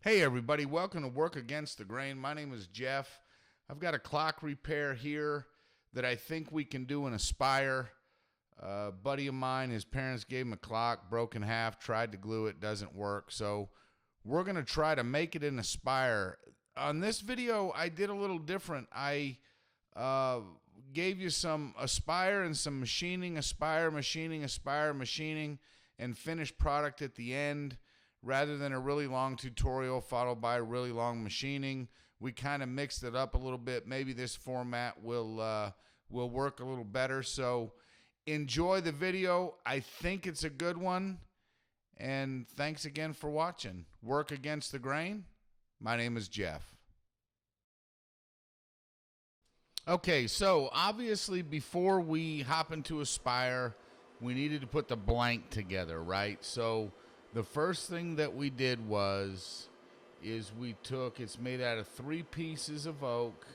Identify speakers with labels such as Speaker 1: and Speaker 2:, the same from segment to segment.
Speaker 1: Hey everybody, welcome to Work Against the Grain. My name is Jeff. I've got a clock repair here that I think we can do in Aspire. A buddy of mine, his parents gave him a clock, broke in half, tried to glue it, doesn't work. So we're going to try to make it in Aspire. On this video, I did a little different. I gave you some Aspire and some machining, Aspire machining, and finished product at the end. Rather than a really long tutorial followed by a really long machining, we kind of mixed it up a little bit. Maybe this format will work a little better. So enjoy the video. I think it's a good one. And thanks again for watching. Work Against the Grain. My name is Jeff. Okay, so obviously before we hop into Aspire, we needed to put the blank together, right? So the first thing that we did is we took, it's made out of 3 pieces of oak,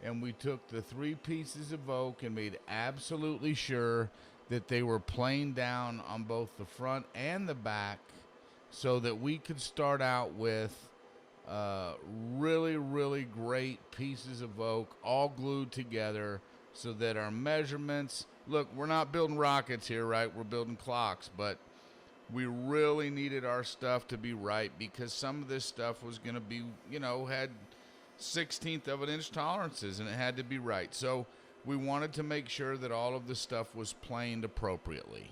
Speaker 1: and we took the 3 pieces of oak and made absolutely sure that they were planed down on both the front and the back so that we could start out with really great pieces of oak all glued together so that our measurements, look, we're not building rockets here, right? We're building clocks, but we really needed our stuff to be right because some of this stuff was going to be, had 1/16 of an inch tolerances, and it had to be right. So we wanted to make sure that all of the stuff was planed appropriately.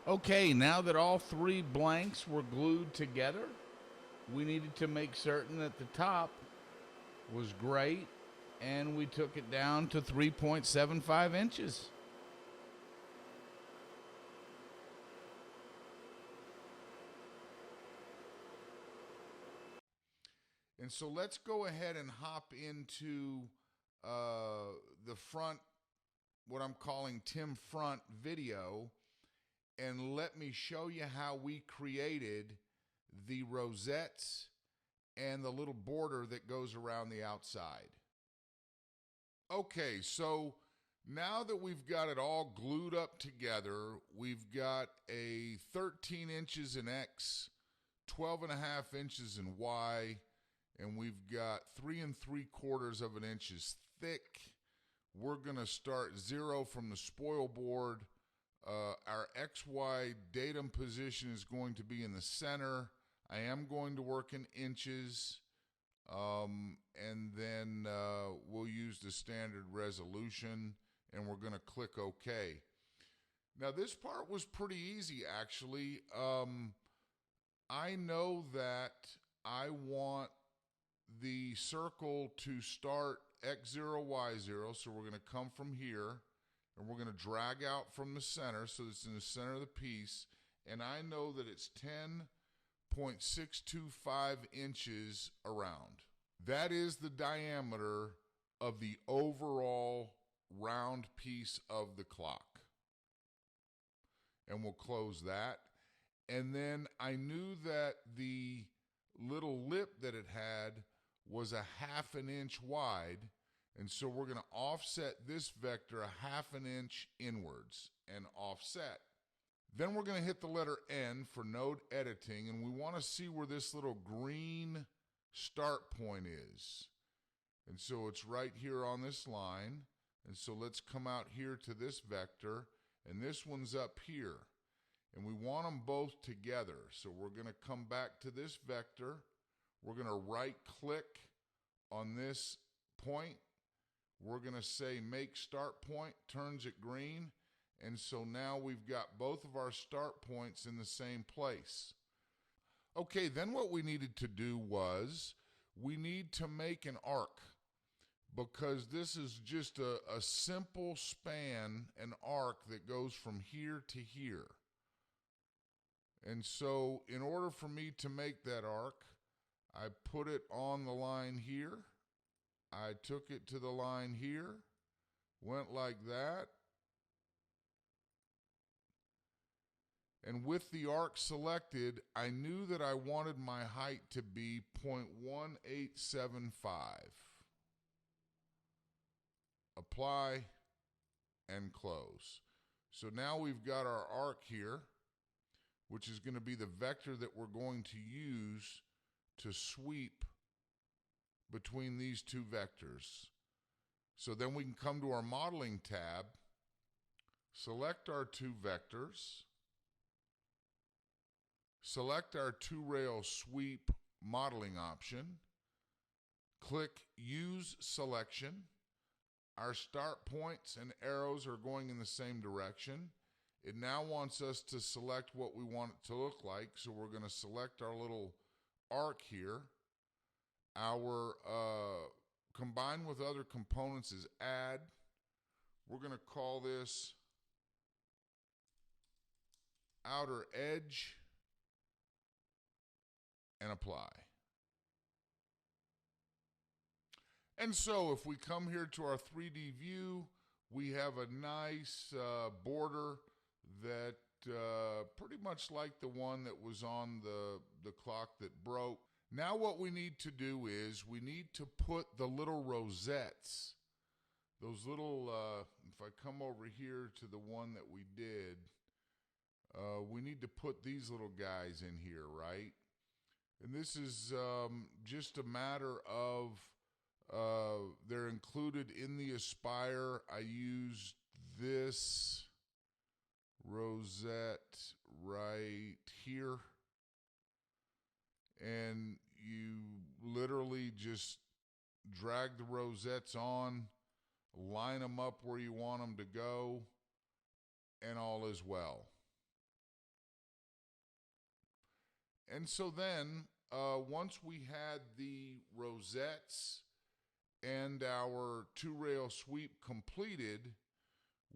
Speaker 1: Okay, now that all 3 blanks were glued together, we needed to make certain that the top was great, and we took it down to 3.75 inches. And so let's go ahead and hop into the front, what I'm calling Tim Front video, and let me show you how we created the rosettes and the little border that goes around the outside. Okay, so now that we've got it all glued up together, we've got a 13 inches in X, 12.5 inches in Y, and we've got 3 3/4 of an inches thick. We're going to start 0 from the spoil board. Our XY datum position is going to be in the center. I am going to work in inches. And then we'll use the standard resolution, and we're going to click OK. Now this part was pretty easy actually. I know that I want the circle to start X0, Y0, so we're going to come from here and we're going to drag out from the center so it's in the center of the piece, and I know that it's 10.625 inches around. That is the diameter of the overall round piece of the clock. And we'll close that. And then I knew that the little lip that it had was a 1/2 inch wide, and so we're going to offset this vector a 1/2 inch inwards and offset. Then we're going to hit the letter N for node editing, and we want to see where this little green start point is. And so it's right here on this line. And so let's come out here to this vector, and this one's up here. And we want them both together. So we're going to come back to this vector. We're going to right click on this point. We're going to say make start point, turns it green. And so now we've got both of our start points in the same place. Okay, then what we needed to do was we need to make an arc, because this is just a simple span, an arc that goes from here to here. And so in order for me to make that arc, I put it on the line here. I took it to the line here, went like that. And with the arc selected, I knew that I wanted my height to be 0.1875. Apply and close. So now we've got our arc here, which is going to be the vector that we're going to use to sweep between these two vectors. So then we can come to our modeling tab, select our two vectors, select our two-rail sweep modeling option, click Use Selection. Our start points and arrows are going in the same direction. It now wants us to select what we want it to look like, so we're going to select our little arc here. Our combine with other components is add. We're going to call this outer edge and apply. And so if we come here to our 3D view, we have a nice border that pretty much like the one that was on the clock that broke. Now what we need to do is we need to put the little rosettes, those little, if I come over here to the one that we did, we need to put these little guys in here, right? And this is just a matter of, they're included in the Aspire. I used this rosette right here, and you literally just drag the rosettes on, line them up where you want them to go, and all is well. And so then once we had the rosettes and our two-rail sweep completed,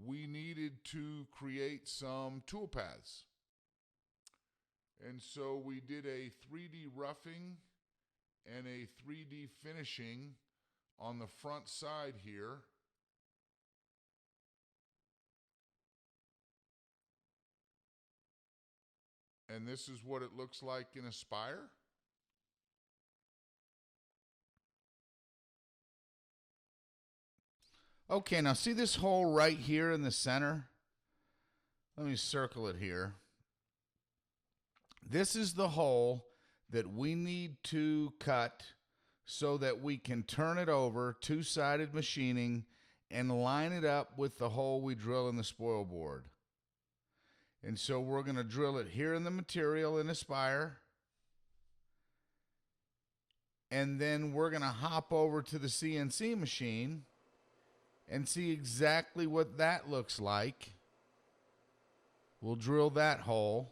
Speaker 1: we needed to create some toolpaths. And so we did a 3D roughing and a 3D finishing on the front side here. And this is what it looks like in Aspire. Okay, now see this hole right here in the center? Let me circle it here. This is the hole that we need to cut so that we can turn it over, two-sided machining, and line it up with the hole we drill in the spoil board. And so we're going to drill it here in the material in Aspire. And then we're going to hop over to the CNC machine and see exactly what that looks like. We'll drill that hole.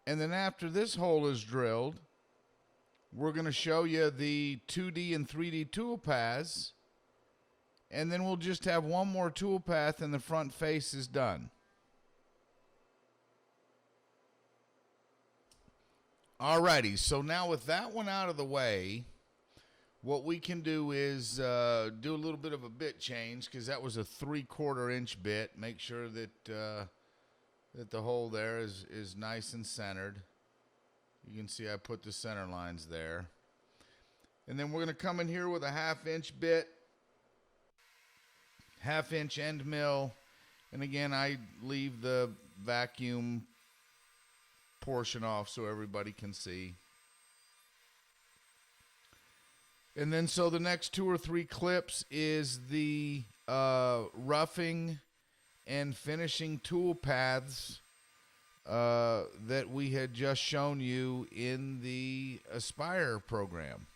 Speaker 1: And then after this hole is drilled, we're going to show you the 2D and 3D tool paths. And then we'll just have one more tool path and the front face is done. Alrighty, so now with that one out of the way, what we can do is do a little bit of a bit change, because that was a 3/4 inch bit. Make sure that that the hole there is nice and centered. You can see I put the center lines there. And then we're going to come in here with a 1/2 inch bit, 1/2 inch end mill, and again I leave the vacuum portion off so everybody can see. And then so the next 2 or 3 clips is the roughing and finishing tool paths that we had just shown you in the Aspire program.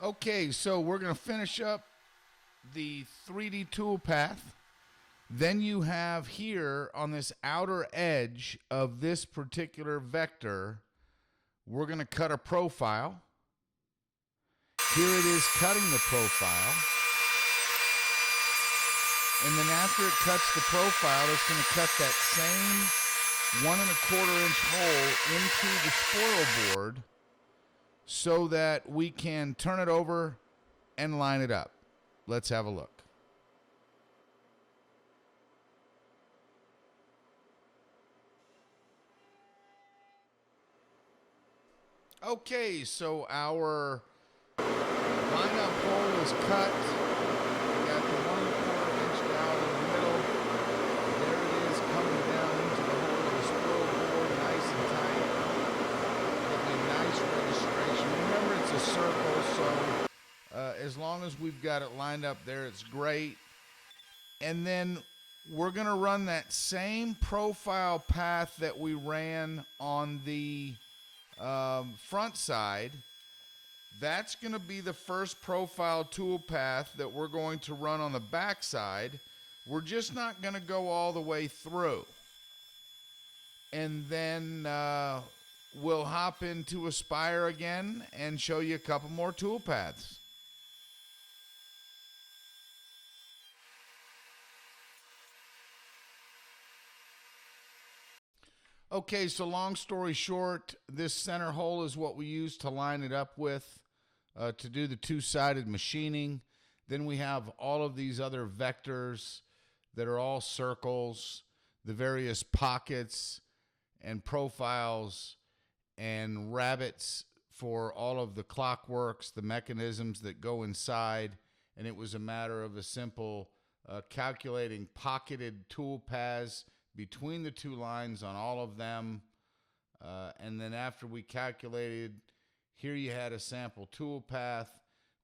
Speaker 1: Okay, so we're going to finish up the 3D tool path. Then you have here on this outer edge of this particular vector, we're going to cut a profile. Here it is cutting the profile. And then after it cuts the profile, it's going to cut that same 1 1/4 inch hole into the spoil board so that we can turn it over and line it up. Let's have a look. Okay, so our line-up hole is cut. We got the 1 1/4 inch down in the middle. There it is coming down into the hole of the spoil board, nice and tight. Getting a nice registration. Remember, it's a circle, so as long as we've got it lined up there, it's great. And then we're going to run that same profile path that we ran on the front side. That's going to be the first profile tool path that we're going to run on the back side. We're just not going to go all the way through. And then we'll hop into Aspire again and show you a couple more tool paths. Okay, so long story short, this center hole is what we use to line it up with to do the two-sided machining. Then we have all of these other vectors that are all circles, the various pockets and profiles and rabbets for all of the clockworks, the mechanisms that go inside. And it was a matter of a simple calculating pocketed tool paths between the two lines on all of them. And then after we calculated, here you had a sample tool path.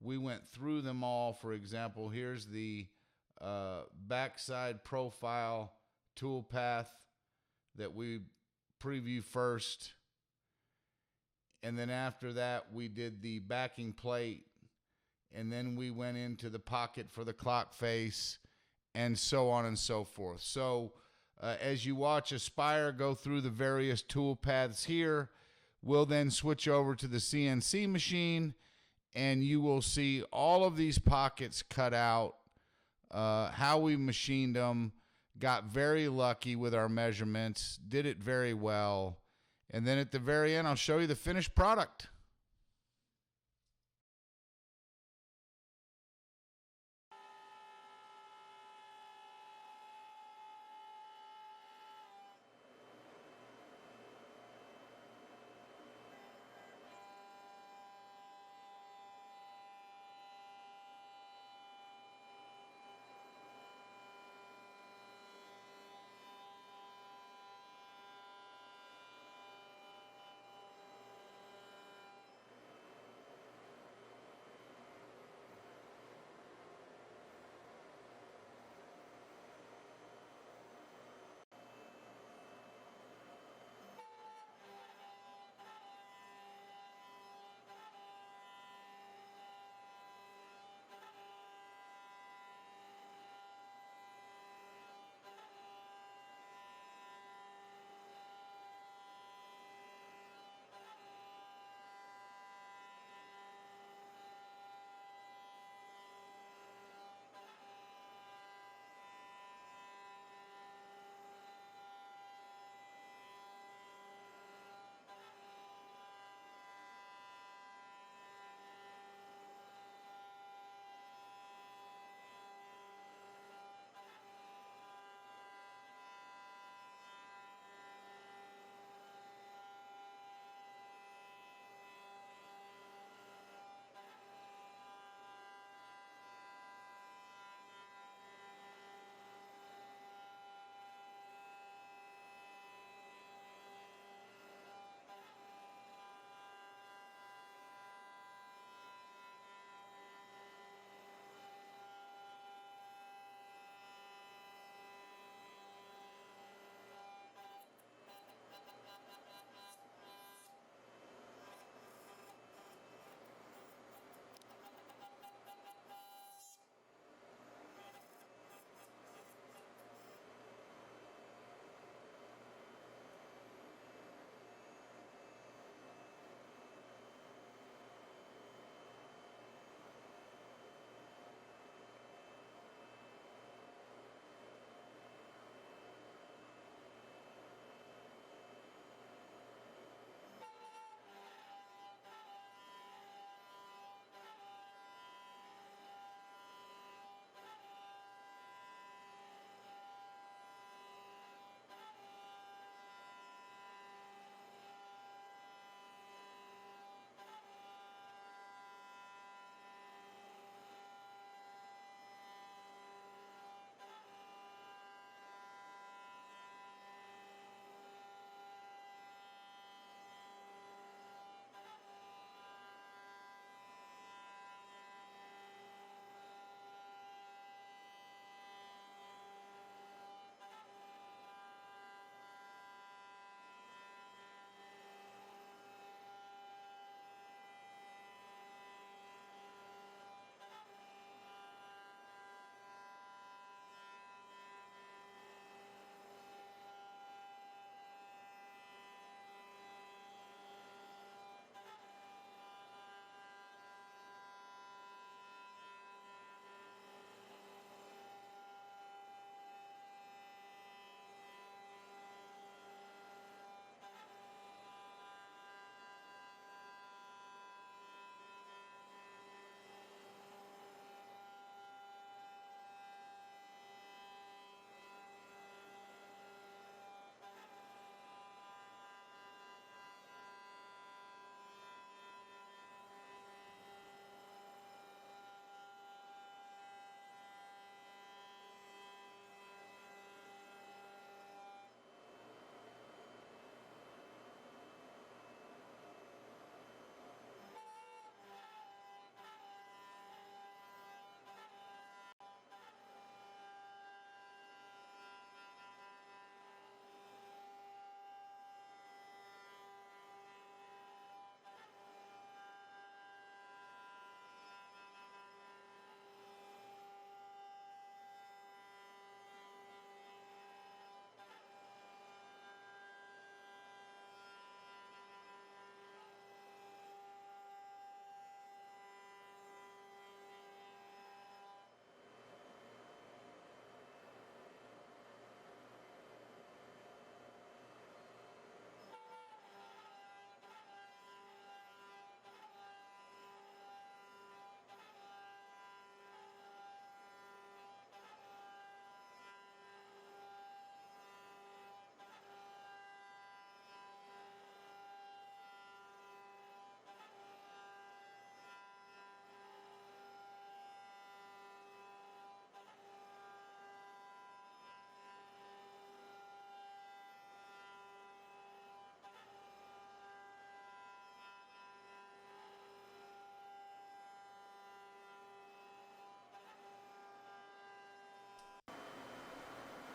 Speaker 1: We went through them all. For example, here's the backside profile tool path that we preview first. And then after that, we did the backing plate. And then we went into the pocket for the clock face, and so on and so forth. So as you watch Aspire go through the various tool paths here, we'll then switch over to the CNC machine, and you will see all of these pockets cut out, how we machined them, got very lucky with our measurements, did it very well, and then at the very end, I'll show you the finished product.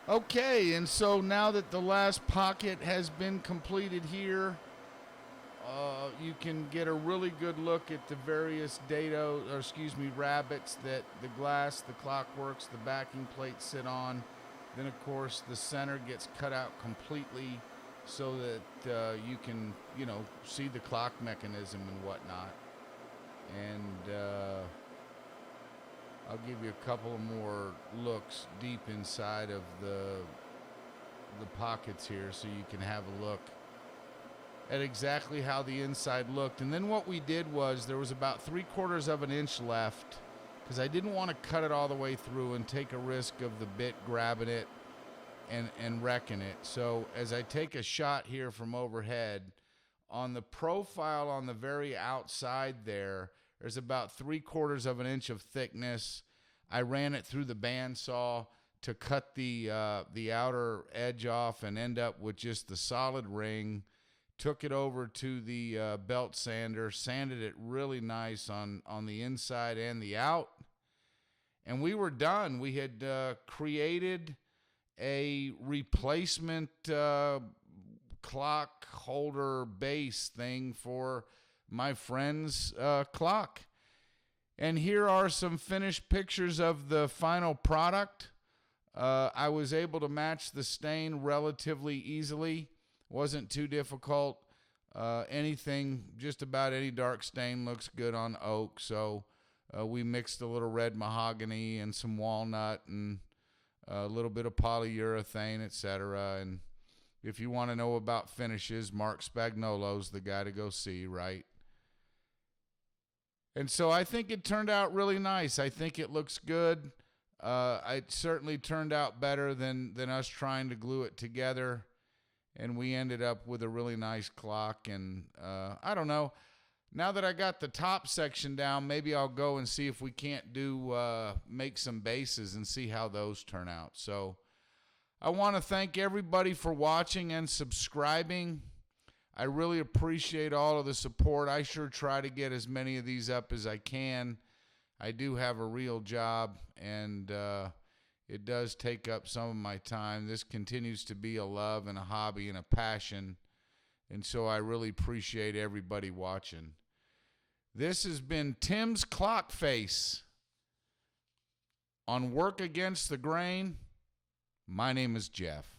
Speaker 1: Okay, and so now that the last pocket has been completed here, you can get a really good look at the various rabbets that the glass, the clockworks, the backing plates sit on. Then, of course, the center gets cut out completely so that you can, see the clock mechanism and whatnot. And I'll give you a couple of more looks deep inside of the pockets here so you can have a look at exactly how the inside looked. And then what we did was there was about 3/4 of an inch left because I didn't want to cut it all the way through and take a risk of the bit grabbing it and wrecking it. So as I take a shot here from overhead, on the profile on the very outside there's about 3/4 of an inch of thickness. I ran it through the bandsaw to cut the outer edge off and end up with just the solid ring. Took it over to the belt sander, sanded it really nice on the inside and the out, and we were done. We had created a replacement clock holder base thing for my friend's clock. And here are some finished pictures of the final product. I was able to match the stain relatively easily. Wasn't too difficult. Just about any dark stain looks good on oak. So we mixed a little red mahogany and some walnut and a little bit of polyurethane, etc. And if you want to know about finishes, Mark Spagnolo's the guy to go see, right? And so I think it turned out really nice. I think it looks good. It certainly turned out better than us trying to glue it together. And we ended up with a really nice clock. And I don't know. Now that I got the top section down, maybe I'll go and see if we can't make some bases and see how those turn out. So I want to thank everybody for watching and subscribing. I really appreciate all of the support. I sure try to get as many of these up as I can. I do have a real job, and it does take up some of my time. This continues to be a love and a hobby and a passion, and so I really appreciate everybody watching. This has been Tim's Clock Face on Work Against the Grain. My name is Jeff.